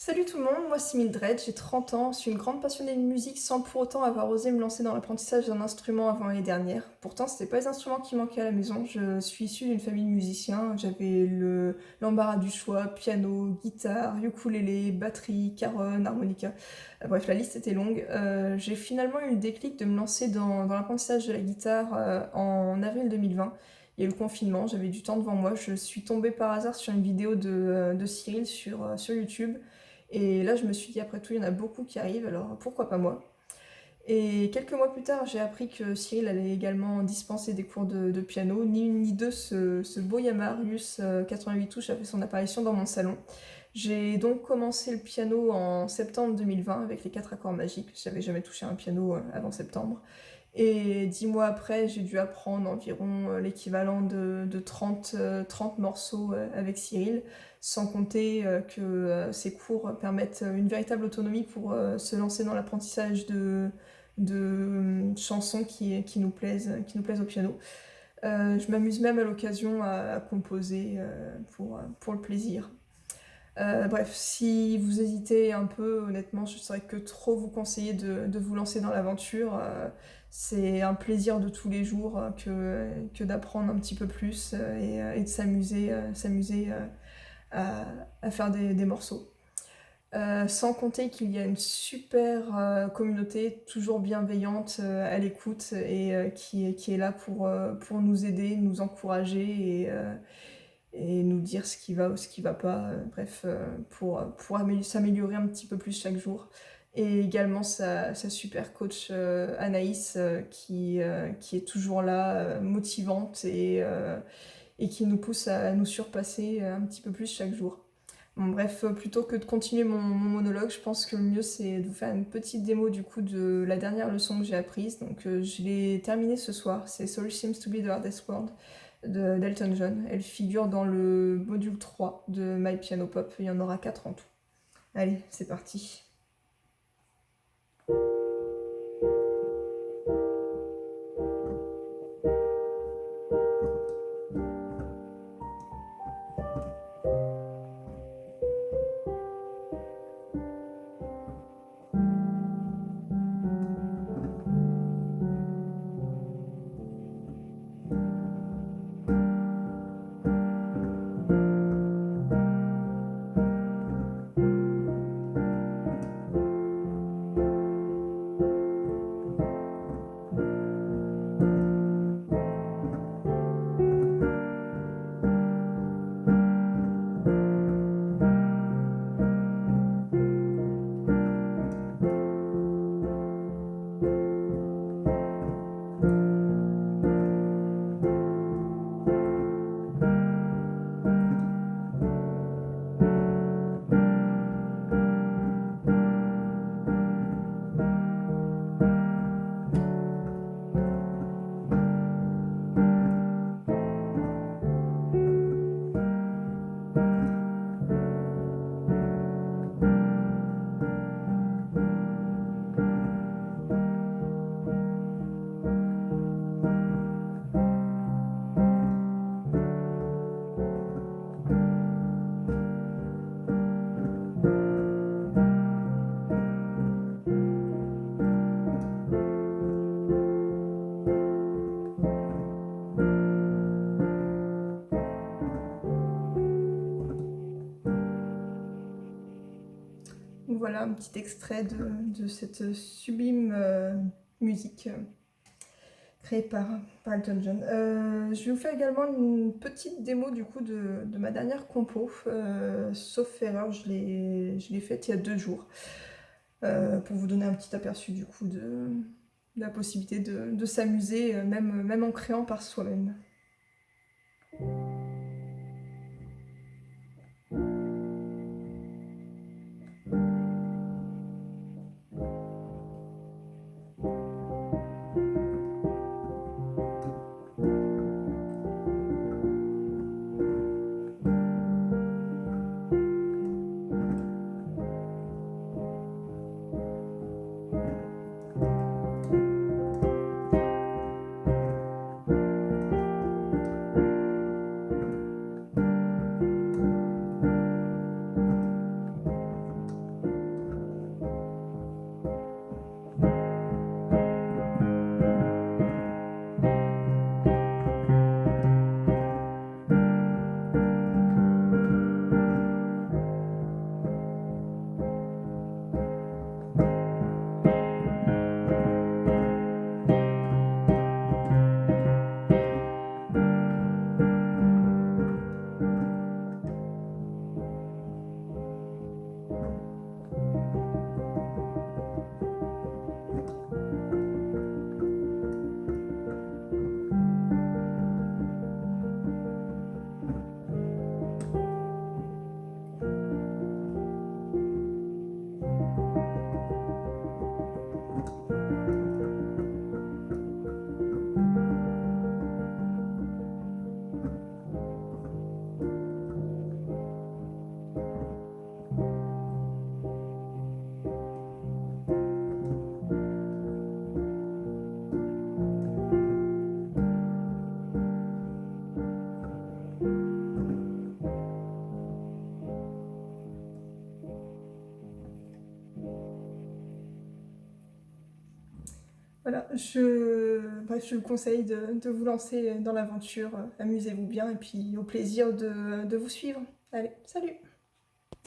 Salut tout le monde, moi c'est Mildred, j'ai 30 ans, je suis une grande passionnée de musique sans pour autant avoir osé me lancer dans l'apprentissage d'un instrument avant l'année dernière. Pourtant, c'était pas les instruments qui manquaient à la maison, je suis issue d'une famille de musiciens, j'avais l'embarras du choix, piano, guitare, ukulélé, batterie, caronne, harmonica. Bref, la liste était longue. J'ai finalement eu le déclic de me lancer dans l'apprentissage de la guitare en avril 2020. Il y a eu le confinement, j'avais du temps devant moi, je suis tombée par hasard sur une vidéo de Cyril sur YouTube. Et là, je me suis dit, après tout, il y en a beaucoup qui arrivent, alors pourquoi pas moi? Et quelques mois plus tard, j'ai appris que Cyril allait également dispenser des cours de piano. Ni une ni deux, ce beau Yamaha Rius 88 touches a fait son apparition dans mon salon. J'ai donc commencé le piano en septembre 2020 avec les 4 accords magiques. J'avais jamais touché un piano avant septembre. Et 10 mois après, j'ai dû apprendre environ l'équivalent de 30 morceaux avec Cyril, sans compter que ces cours permettent une véritable autonomie pour se lancer dans l'apprentissage de chansons qui nous plaisent au piano. Je m'amuse même à l'occasion à composer pour le plaisir. Bref, si vous hésitez un peu, honnêtement, je ne saurais que trop vous conseiller de vous lancer dans l'aventure. C'est un plaisir de tous les jours que d'apprendre un petit peu plus et de s'amuser à, à faire des morceaux. Sans compter qu'il y a une super communauté, toujours bienveillante à l'écoute et qui est là pour nous aider, nous encourager et nous dire ce qui va ou ce qui va pas, bref, pour s'améliorer un petit peu plus chaque jour. Et également sa super coach Anaïs qui est toujours là, motivante et qui nous pousse à nous surpasser un petit peu plus chaque jour. Bon, bref, plutôt que de continuer mon monologue, je pense que le mieux c'est de vous faire une petite démo du coup de la dernière leçon que j'ai apprise. Donc je l'ai terminée ce soir, c'est Sorry Seems to be the Hardest Word d'Elton John. Elle figure dans le module 3 de My Piano Pop, il y en aura 4 en tout. Allez, c'est parti. Voilà un petit extrait de cette sublime musique créée par Elton John. Je vais vous faire également une petite démo du coup de ma dernière compo. Sauf erreur, je l'ai faite il y a 2 jours. Pour vous donner un petit aperçu du coup de la possibilité de s'amuser, même en créant par soi-même. Voilà, bref, je vous conseille de vous lancer dans l'aventure, amusez-vous bien et puis au plaisir de vous suivre. Allez, salut!